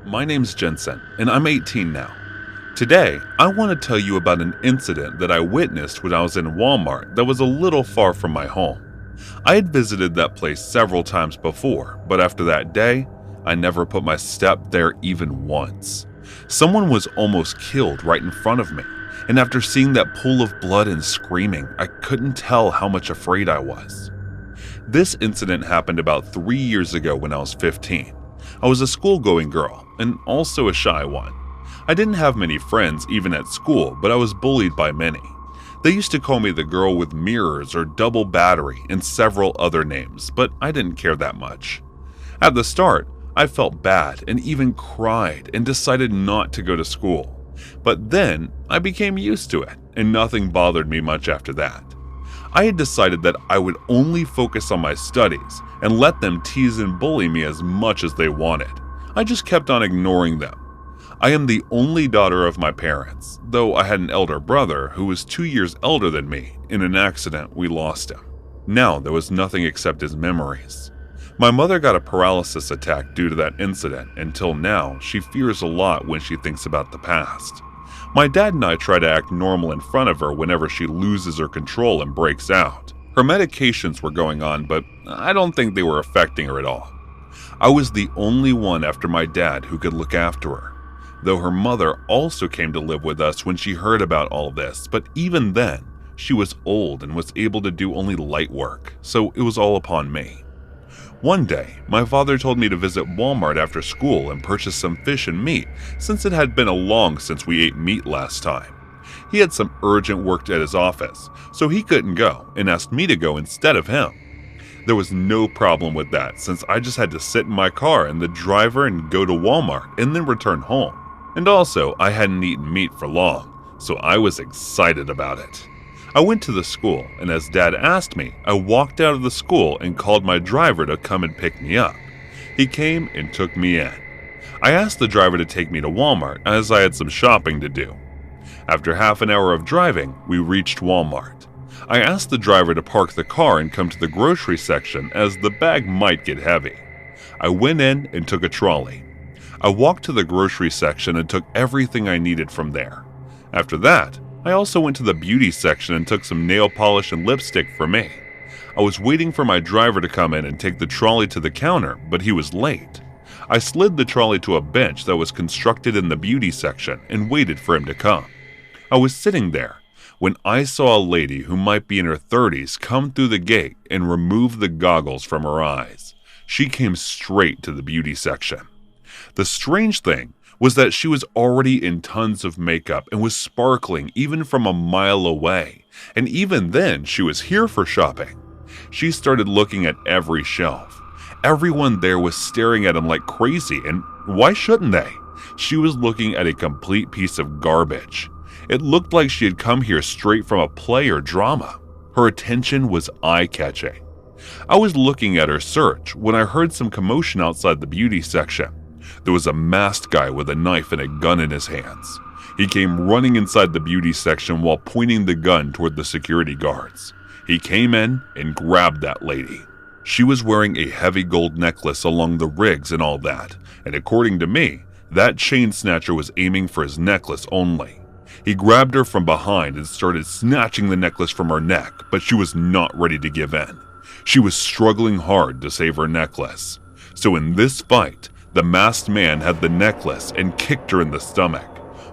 my name's Jensen, and I'm 18 now. Today, I want to tell you about an incident that I witnessed when I was in Walmart that was a little far from my home. I had visited that place several times before, but after that day, I never put my step there even once. Someone was almost killed right in front of me, and after seeing that pool of blood and screaming, I couldn't tell how much afraid I was. This incident happened about 3 years ago when I was 15. I was a school-going girl, and also a shy one. I didn't have many friends even at school, but I was bullied by many. They used to call me the girl with mirrors or double battery and several other names, but I didn't care that much. At the start, I felt bad and even cried and decided not to go to school. But then I became used to it, and nothing bothered me much after that. I had decided that I would only focus on my studies and let them tease and bully me as much as they wanted. I just kept on ignoring them. I am the only daughter of my parents, though I had an elder brother who was 2 years older than me. In an accident, we lost him. Now there was nothing except his memories. My mother got a paralysis attack due to that incident. Until now, she fears a lot when she thinks about the past. My dad and I try to act normal in front of her whenever she loses her control and breaks out. Her medications were going on, but I don't think they were affecting her at all. I was the only one after my dad who could look after her. Though her mother also came to live with us when she heard about all this, but even then, she was old and was able to do only light work, so it was all upon me. One day, my father told me to visit Walmart after school and purchase some fish and meat, since it had been long since we ate meat last time. He had some urgent work at his office, so he couldn't go and asked me to go instead of him. There was no problem with that, since I just had to sit in my car and the driver and go to Walmart and then return home. And also, I hadn't eaten meat for long, so I was excited about it. I went to the school, and as Dad asked me, I walked out of the school and called my driver to come and pick me up. He came and took me in. I asked the driver to take me to Walmart as I had some shopping to do. After half an hour of driving, we reached Walmart. I asked the driver to park the car and come to the grocery section as the bag might get heavy. I went in and took a trolley. I walked to the grocery section and took everything I needed from there. After that, I also went to the beauty section and took some nail polish and lipstick for me. I was waiting for my driver to come in and take the trolley to the counter, but he was late. I slid the trolley to a bench that was constructed in the beauty section and waited for him to come. I was sitting there when I saw a lady who might be in her 30s come through the gate and remove the goggles from her eyes. She came straight to the beauty section. The strange thing was that she was already in tons of makeup and was sparkling even from a mile away, and even then she was here for shopping. She started looking at every shelf. Everyone there was staring at him like crazy, and why shouldn't they? She was looking at a complete piece of garbage. It looked like she had come here straight from a play or drama. Her attention was eye-catching. I was looking at her search when I heard some commotion outside the beauty section. There was a masked guy with a knife and a gun in his hands. He came running inside the beauty section while pointing the gun toward the security guards. He came in and grabbed that lady. She was wearing a heavy gold necklace along the rigs and all that, and according to me, that chain snatcher was aiming for his necklace only. He grabbed her from behind and started snatching the necklace from her neck, but she was not ready to give in. She was struggling hard to save her necklace. So in this fight, the masked man had the necklace and kicked her in the stomach.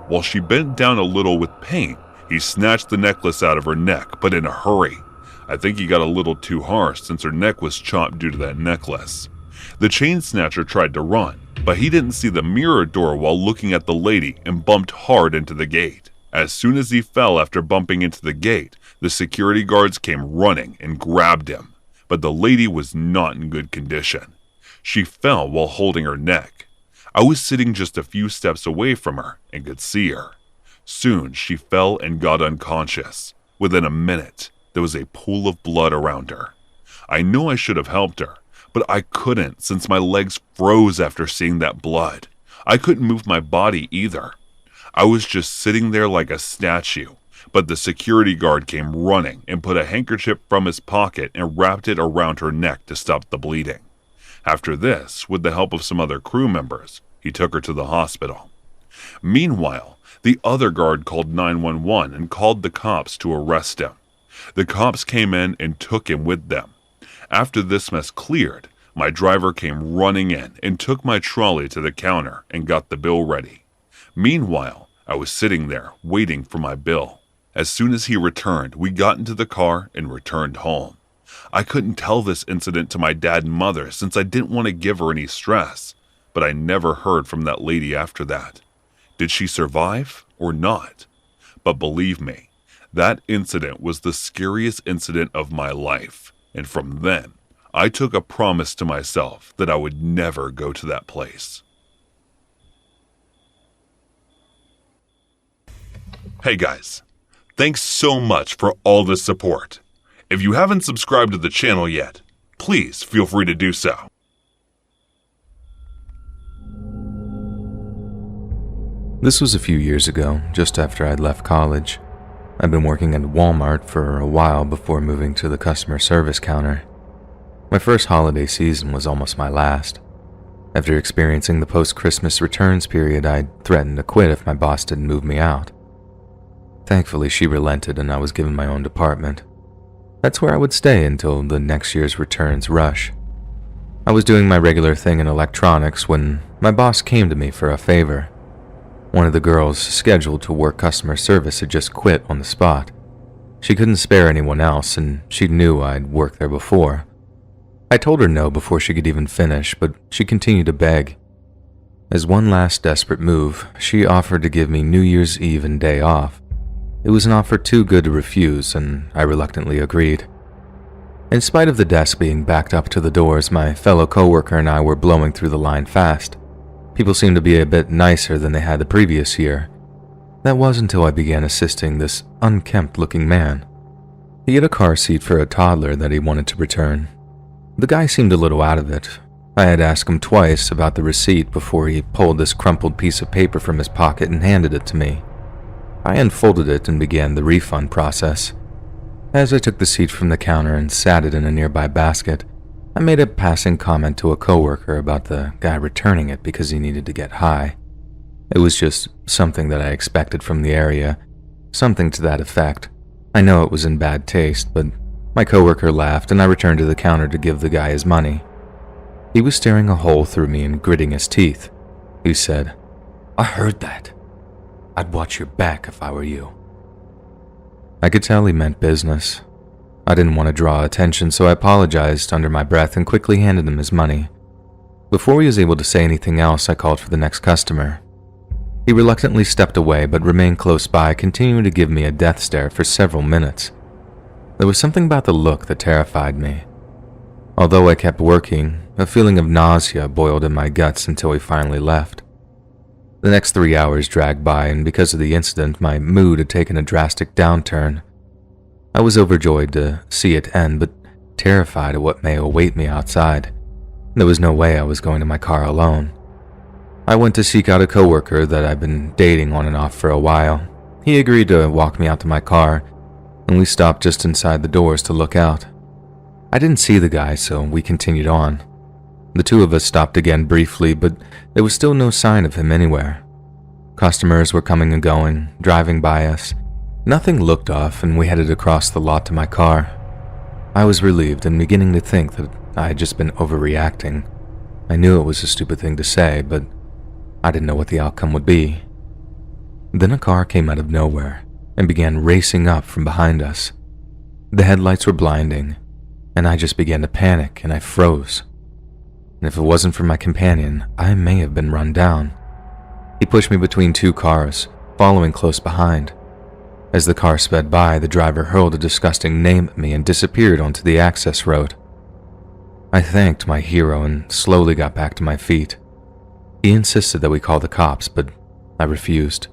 While she bent down a little with pain, he snatched the necklace out of her neck, but in a hurry. I think he got a little too harsh since her neck was chopped due to that necklace. The chain snatcher tried to run, but he didn't see the mirror door while looking at the lady and bumped hard into the gate. As soon as he fell after bumping into the gate, the security guards came running and grabbed him, but the lady was not in good condition. She fell while holding her neck. I was sitting just a few steps away from her and could see her. Soon she fell and got unconscious. Within a minute, there was a pool of blood around her. I knew I should have helped her, but I couldn't since my legs froze after seeing that blood. I couldn't move my body either. I was just sitting there like a statue, but the security guard came running and put a handkerchief from his pocket and wrapped it around her neck to stop the bleeding. After this, with the help of some other crew members, He took her to the hospital. Meanwhile, the other guard called 911 and called the cops to arrest him. The cops came in and took him with them. After this mess cleared, my driver came running in and took my trolley to the counter and got the bill ready. Meanwhile, I was sitting there waiting for my bill. As soon as he returned, we got into the car and returned home. I couldn't tell this incident to my dad and mother since I didn't want to give her any stress, but I never heard from that lady after that. Did she survive or not? But believe me, that incident was the scariest incident of my life, and from then, I took a promise to myself that I would never go to that place. Hey guys, thanks so much for all the support. If you haven't subscribed to the channel yet, please feel free to do so. This was a few years ago, just after I'd left college. I'd been working at Walmart for a while before moving to the customer service counter. My first holiday season was almost my last. After experiencing the post-Christmas returns period, I threatened to quit if my boss didn't move me out. Thankfully, she relented and I was given my own department. That's where I would stay until the next year's returns rush. I was doing my regular thing in electronics when my boss came to me for a favor. One of the girls scheduled to work customer service had just quit on the spot. She couldn't spare anyone else, and she knew I'd worked there before. I told her no before she could even finish, but she continued to beg. As one last desperate move, she offered to give me New Year's Eve and day off. It was an offer too good to refuse, and I reluctantly agreed. In spite of the desk being backed up to the doors, my fellow coworker and I were blowing through the line fast. People seemed to be a bit nicer than they had the previous year. That was until I began assisting this unkempt-looking man. He had a car seat for a toddler that he wanted to return. The guy seemed a little out of it. I had asked him twice about the receipt before he pulled this crumpled piece of paper from his pocket and handed it to me. I unfolded it and began the refund process. As I took the seat from the counter and sat it in a nearby basket, I made a passing comment to a coworker about the guy returning it because he needed to get high. It was just something that I expected from the area, something to that effect. I know it was in bad taste, but my coworker laughed and I returned to the counter to give the guy his money. He was staring a hole through me and gritting his teeth. He said, "I heard that. I'd watch your back if I were you." I could tell he meant business. I didn't want to draw attention, so I apologized under my breath and quickly handed him his money. Before he was able to say anything else, I called for the next customer. He reluctantly stepped away but remained close by, continuing to give me a death stare for several minutes. There was something about the look that terrified me. Although I kept working, a feeling of nausea boiled in my guts until he finally left. The next 3 hours dragged by, and because of the incident, my mood had taken a drastic downturn. I was overjoyed to see it end, but terrified of what may await me outside. There was no way I was going to my car alone. I went to seek out a coworker that I'd been dating on and off for a while. He agreed to walk me out to my car, and we stopped just inside the doors to look out. I didn't see the guy, so we continued on. The two of us stopped again briefly, but there was still no sign of him anywhere. Customers were coming and going, driving by us. Nothing looked off, and we headed across the lot to my car. I was relieved and beginning to think that I had just been overreacting. I knew it was a stupid thing to say, but I didn't know what the outcome would be. Then a car came out of nowhere and began racing up from behind us. The headlights were blinding, and I just began to panic and I froze. And if it wasn't for my companion, I may have been run down. He pushed me between two cars, following close behind. As the car sped by, the driver hurled a disgusting name at me and disappeared onto the access road. I thanked my hero and slowly got back to my feet. He insisted that we call the cops, but I refused.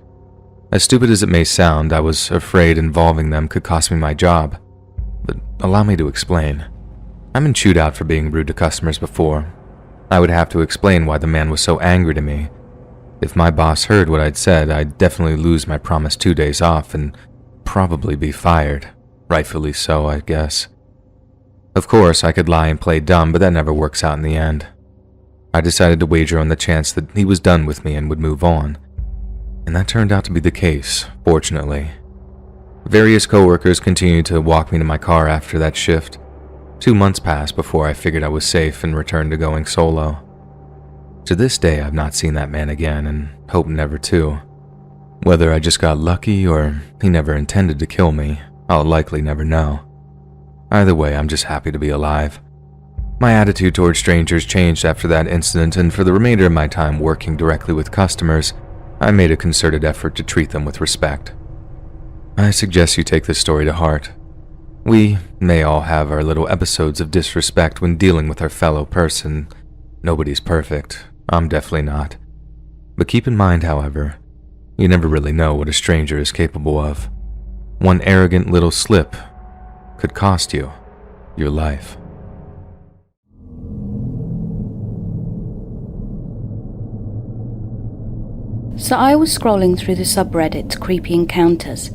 As stupid as it may sound, I was afraid involving them could cost me my job. But allow me to explain. I've been chewed out for being rude to customers before. I would have to explain why the man was so angry to me. If my boss heard what I'd said, I'd definitely lose my promised 2 days off and probably be fired. Rightfully so, I guess. Of course, I could lie and play dumb, but that never works out in the end. I decided to wager on the chance that he was done with me and would move on. And that turned out to be the case, fortunately. Various coworkers continued to walk me to my car after that shift. 2 months passed before I figured I was safe and returned to going solo. To this day, I've not seen that man again and hope never to. Whether I just got lucky or he never intended to kill me, I'll likely never know. Either way, I'm just happy to be alive. My attitude towards strangers changed after that incident, and for the remainder of my time working directly with customers, I made a concerted effort to treat them with respect. I suggest you take this story to heart. We may all have our little episodes of disrespect when dealing with our fellow person. Nobody's perfect. I'm definitely not. But keep in mind, however, you never really know what a stranger is capable of. One arrogant little slip could cost you your life. So I was scrolling through the subreddit Creepy Encounters,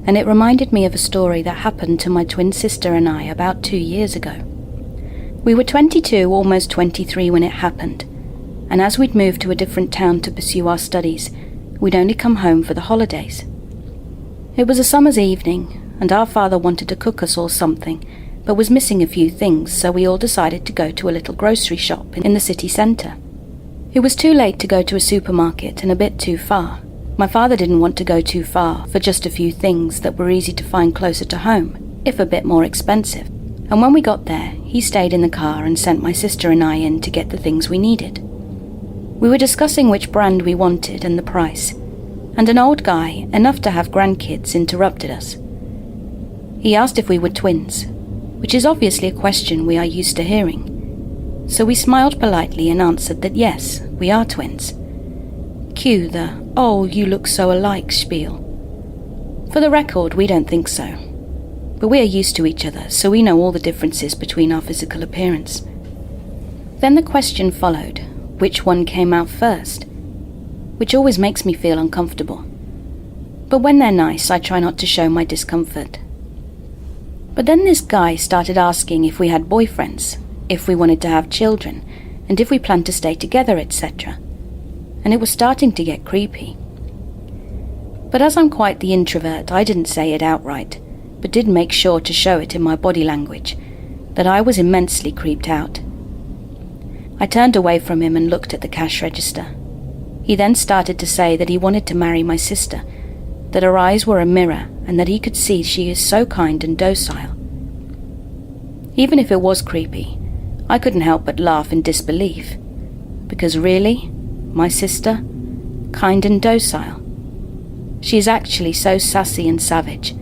and it reminded me of a story that happened to my twin sister and I about 2 years ago. We were 22, almost 23 when it happened, and as we'd moved to a different town to pursue our studies, we'd only come home for the holidays. It was a summer's evening, and our father wanted to cook us all something, but was missing a few things, so we all decided to go to a little grocery shop in the city centre. It was too late to go to a supermarket and a bit too far. My father didn't want to go too far for just a few things that were easy to find closer to home, if a bit more expensive. And when we got there, he stayed in the car and sent my sister and I in to get the things we needed. We were discussing which brand we wanted and the price, and an old guy, enough to have grandkids, interrupted us. He asked if we were twins, which is obviously a question we are used to hearing. So we smiled politely and answered that yes, we are twins. Cue the, "Oh, you look so alike" spiel. For the record, we don't think so. But we are used to each other, so we know all the differences between our physical appearance. Then the question followed, which one came out first? Which always makes me feel uncomfortable. But when they're nice, I try not to show my discomfort. But then this guy started asking if we had boyfriends, if we wanted to have children, and if we planned to stay together, etc. And it was starting to get creepy. But as I'm quite the introvert, I didn't say it outright, but did make sure to show it in my body language, that I was immensely creeped out. I turned away from him and looked at the cash register. He then started to say that he wanted to marry my sister, that her eyes were a mirror, and that he could see she is so kind and docile. Even if it was creepy, I couldn't help but laugh in disbelief, because really, my sister, kind and docile. She is actually so sassy and savage,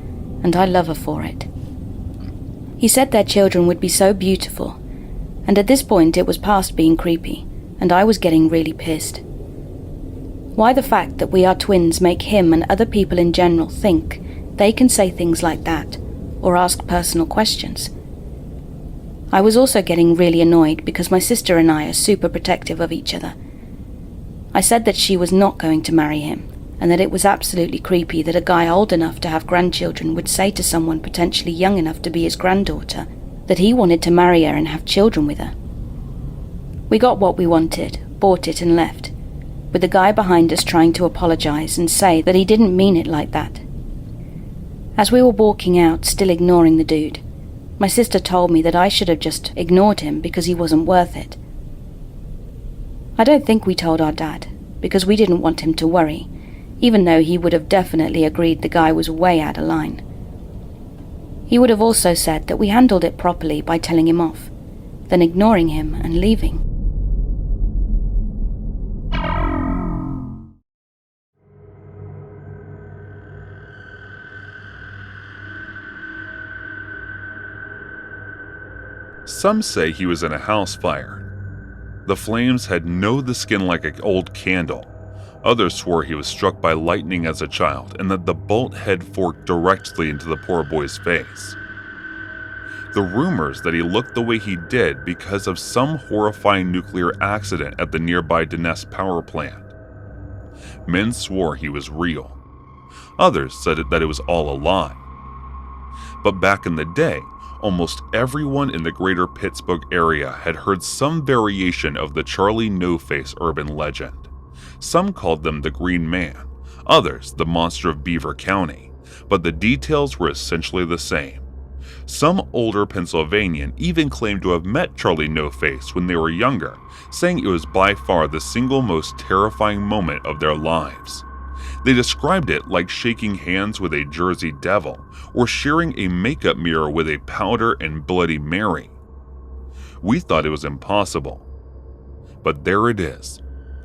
and I love her for it. He said their children would be so beautiful, and at this point it was past being creepy, and I was getting really pissed. Why the fact that we are twins make him and other people in general think they can say things like that, or ask personal questions. I was also getting really annoyed because my sister and I are super protective of each other. I said that she was not going to marry him, and that it was absolutely creepy that a guy old enough to have grandchildren would say to someone potentially young enough to be his granddaughter that he wanted to marry her and have children with her. We got what we wanted, bought it and left, with the guy behind us trying to apologize and say that he didn't mean it like that. As we were walking out, still ignoring the dude, my sister told me that I should have just ignored him because he wasn't worth it. I don't think we told our dad, because we didn't want him to worry, even though he would have definitely agreed the guy was way out of line. He would have also said that we handled it properly by telling him off, then ignoring him and leaving. Some say he was in a house fire. The flames had gnawed the skin like an old candle. Others swore he was struck by lightning as a child and that the bolt head forked directly into the poor boy's face. The rumors that he looked the way he did because of some horrifying nuclear accident at the nearby Donetsk power plant. Men swore he was real. Others said that it was all a lie. But back in the day, almost everyone in the greater Pittsburgh area had heard some variation of the Charlie No-Face urban legend. Some called them the Green Man, others the Monster of Beaver County, but the details were essentially the same. Some older Pennsylvanian even claimed to have met Charlie No-Face when they were younger, saying it was by far the single most terrifying moment of their lives. They described it like shaking hands with a Jersey Devil or sharing a makeup mirror with a Powder and Bloody Mary. We thought it was impossible. But there it is.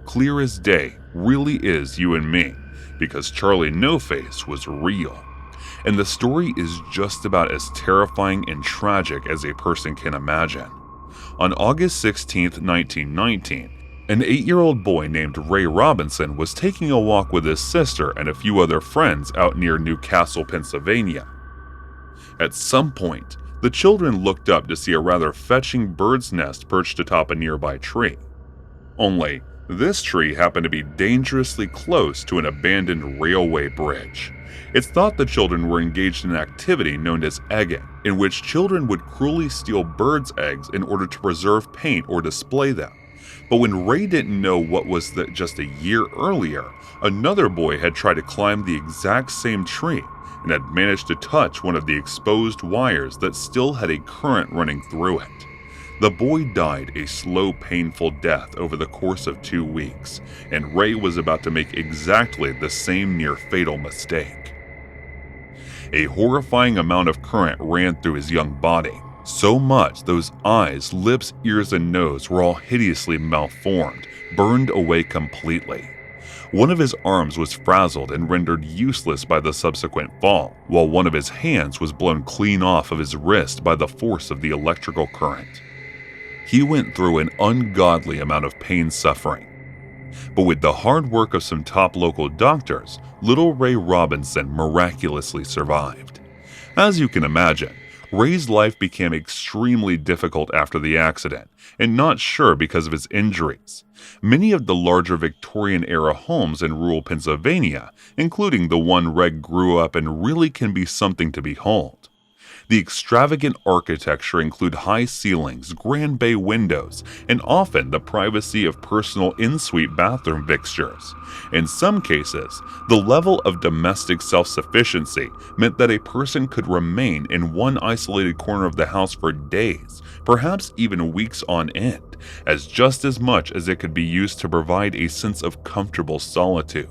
Clear as day, really is you and me, because Charlie No-Face was real. And the story is just about as terrifying and tragic as a person can imagine. On August 16, 1919, an 8-year-old boy named Ray Robinson was taking a walk with his sister and a few other friends out near New Castle, Pennsylvania. At some point, the children looked up to see a rather fetching bird's nest perched atop a nearby tree. Only, this tree happened to be dangerously close to an abandoned railway bridge. It's thought the children were engaged in an activity known as egging, in which children would cruelly steal birds' eggs in order to preserve paint or display them. But when Ray didn't know what was that just a year earlier, another boy had tried to climb the exact same tree and had managed to touch one of the exposed wires that still had a current running through it. The boy died a slow, painful death over the course of 2 weeks, and Ray was about to make exactly the same near-fatal mistake. A horrifying amount of current ran through his young body, so much those eyes, lips, ears, and nose were all hideously malformed, burned away completely. One of his arms was frazzled and rendered useless by the subsequent fall, while one of his hands was blown clean off of his wrist by the force of the electrical current. He went through an ungodly amount of pain suffering. But with the hard work of some top local doctors, little Ray Robinson miraculously survived. As you can imagine, Ray's life became extremely difficult after the accident, and not sure because of his injuries. Many of the larger Victorian-era homes in rural Pennsylvania, including the one Ray grew up in, really can be something to behold. The extravagant architecture include high ceilings, grand bay windows, and often the privacy of personal in-suite bathroom fixtures. In some cases, the level of domestic self-sufficiency meant that a person could remain in one isolated corner of the house for days, perhaps even weeks on end, as just as much as it could be used to provide a sense of comfortable solitude.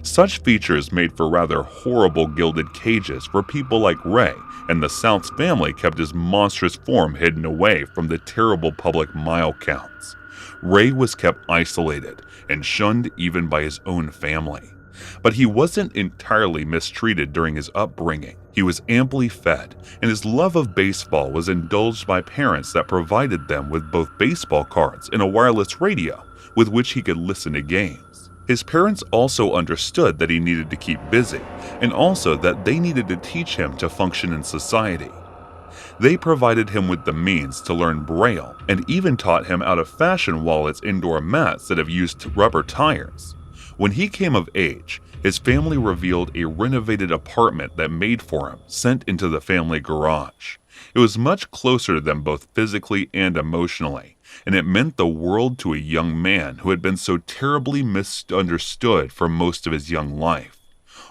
Such features made for rather horrible gilded cages for people like Ray, and the South's family kept his monstrous form hidden away from the terrible public mile counts. Ray was kept isolated and shunned even by his own family. But he wasn't entirely mistreated during his upbringing. He was amply fed, and his love of baseball was indulged by parents that provided them with both baseball cards and a wireless radio with which he could listen to games. His parents also understood that he needed to keep busy, and also that they needed to teach him to function in society. They provided him with the means to learn Braille, and even taught him how to fashion wallets indoor mats that have used rubber tires. When he came of age, his family revealed a renovated apartment that made for him sent into the family garage. It was much closer to them both physically and emotionally, and it meant the world to a young man who had been so terribly misunderstood for most of his young life.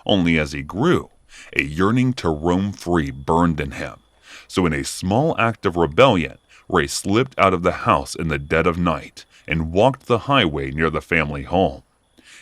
Only as he grew, a yearning to roam free burned in him. So in a small act of rebellion, Ray slipped out of the house in the dead of night and walked the highway near the family home.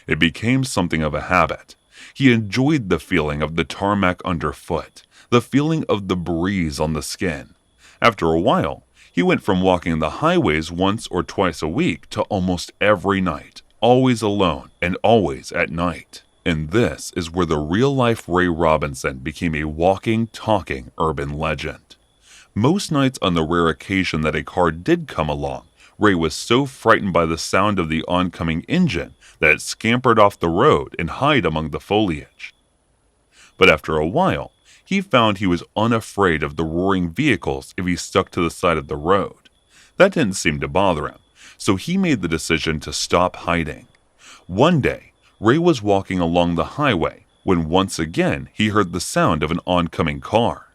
It became something of a habit. He enjoyed the feeling of the tarmac underfoot, the feeling of the breeze on the skin. After a while, he went from walking the highways once or twice a week to almost every night, always alone and always at night. And this is where the real-life Ray Robinson became a walking, talking urban legend. Most nights, on the rare occasion that a car did come along, Ray was so frightened by the sound of the oncoming engine that it scampered off the road and hid among the foliage. But after a while, he found he was unafraid of the roaring vehicles if he stuck to the side of the road. That didn't seem to bother him, so he made the decision to stop hiding. One day, Ray was walking along the highway when once again he heard the sound of an oncoming car.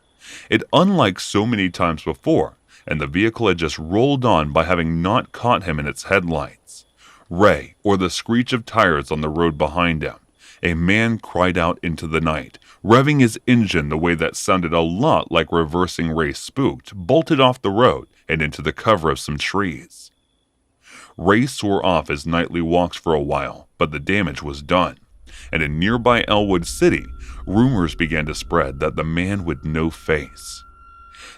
It unlike so many times before, and the vehicle had just rolled on by having not caught him in its headlights. Ray, or the screech of tires on the road behind him. A man cried out into the night, revving his engine the way that sounded a lot like reversing Ray spooked, bolted off the road and into the cover of some trees. Ray swore off his nightly walks for a while, but the damage was done, and in nearby Elwood City, rumors began to spread that the man with no face.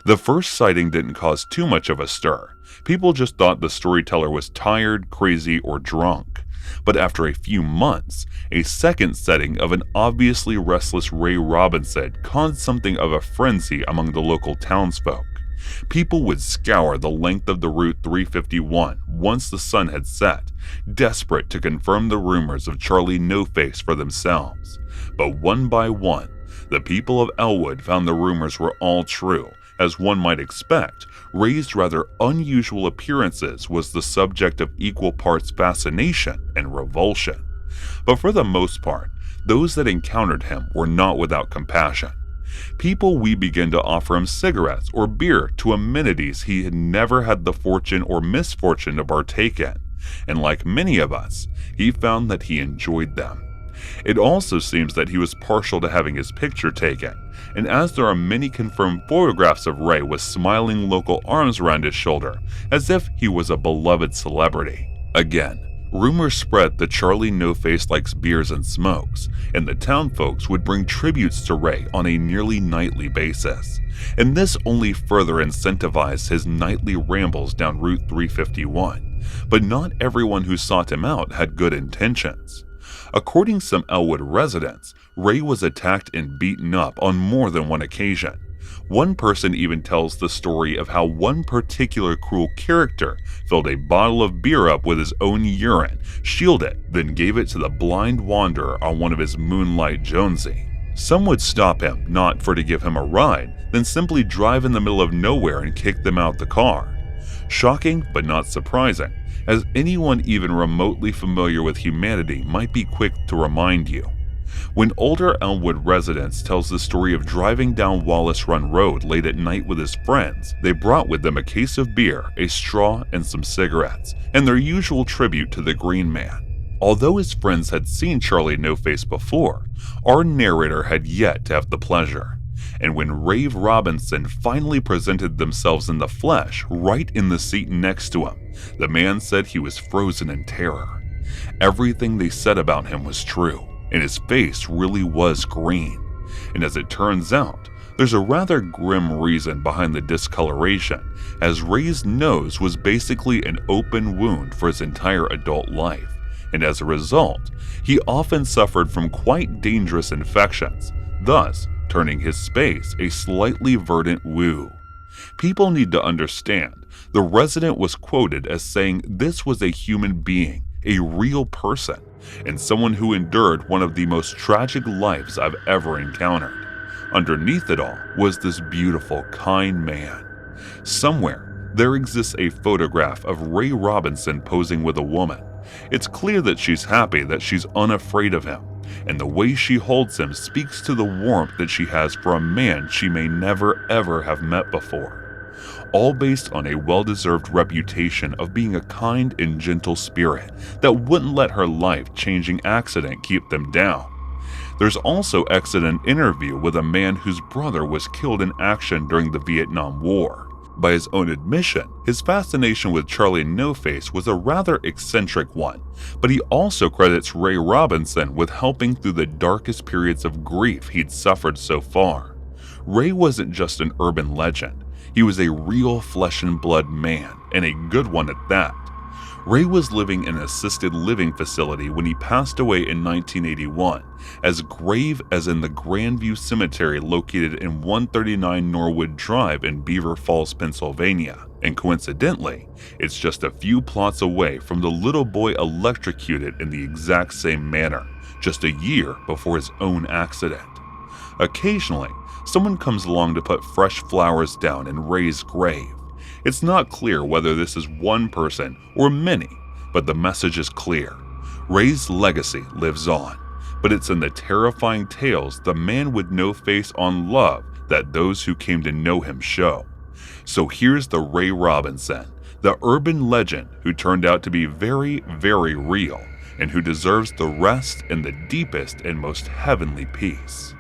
The first sighting didn't cause too much of a stir. People just thought the storyteller was tired, crazy, or drunk. But after a few months, a second sighting of an obviously restless Ray Robinson caused something of a frenzy among the local townsfolk. People would scour the length of the Route 351 once the sun had set, desperate to confirm the rumors of Charlie No-Face for themselves. But one by one, the people of Elwood found the rumors were all true. As one might expect, Ray's rather unusual appearances was the subject of equal parts fascination and revulsion. But for the most part, those that encountered him were not without compassion. People we began to offer him cigarettes or beer to amenities he had never had the fortune or misfortune to partake in, and like many of us, he found that he enjoyed them. It also seems that he was partial to having his picture taken, and as there are many confirmed photographs of Ray with smiling local arms around his shoulder, as if he was a beloved celebrity. Again, rumors spread that Charlie No-Face likes beers and smokes, and the town folks would bring tributes to Ray on a nearly nightly basis, and this only further incentivized his nightly rambles down Route 351. But not everyone who sought him out had good intentions. According to some Elwood residents, Ray was attacked and beaten up on more than one occasion. One person even tells the story of how one particular cruel character filled a bottle of beer up with his own urine, shielded it, then gave it to the blind wanderer on one of his Moonlight Jonesy. Some would stop him, not for to give him a ride, then simply drive in the middle of nowhere and kick them out the car. Shocking, but not surprising, as anyone even remotely familiar with humanity might be quick to remind you. When older Elmwood residents tells the story of driving down Wallace Run Road late at night with his friends, they brought with them a case of beer, a straw, and some cigarettes, and their usual tribute to the Green Man. Although his friends had seen Charlie No-Face before, our narrator had yet to have the pleasure. And when Rave Robinson finally presented themselves in the flesh right in the seat next to him, the man said he was frozen in terror. Everything they said about him was true, and his face really was green. And as it turns out, there's a rather grim reason behind the discoloration, as Ray's nose was basically an open wound for his entire adult life, and as a result, he often suffered from quite dangerous infections, thus turning his face a slightly verdant woo. People need to understand, the resident was quoted as saying this was a human being, a real person, and someone who endured one of the most tragic lives I've ever encountered. Underneath it all was this beautiful, kind man. Somewhere, there exists a photograph of Ray Robinson posing with a woman. It's clear that she's happy, that she's unafraid of him, and the way she holds him speaks to the warmth that she has for a man she may never ever have met before. All based on a well-deserved reputation of being a kind and gentle spirit that wouldn't let her life-changing accident keep them down. There's also an interview with a man whose brother was killed in action during the Vietnam War. By his own admission, his fascination with Charlie No-Face was a rather eccentric one, but he also credits Ray Robinson with helping through the darkest periods of grief he'd suffered so far. Ray wasn't just an urban legend, he was a real flesh and blood man, and a good one at that. Ray was living in an assisted living facility when he passed away in 1981, as grave as in the Grandview Cemetery located in 139 Norwood Drive in Beaver Falls, Pennsylvania. And coincidentally, it's just a few plots away from the little boy electrocuted in the exact same manner, just a year before his own accident. Occasionally, someone comes along to put fresh flowers down in Ray's grave. It's not clear whether this is one person or many, but the message is clear. Ray's legacy lives on, but it's in the terrifying tales the man with no face on love that those who came to know him show. So here's the Ray Robinson, the urban legend who turned out to be very, very real, and who deserves the rest in the deepest and most heavenly peace.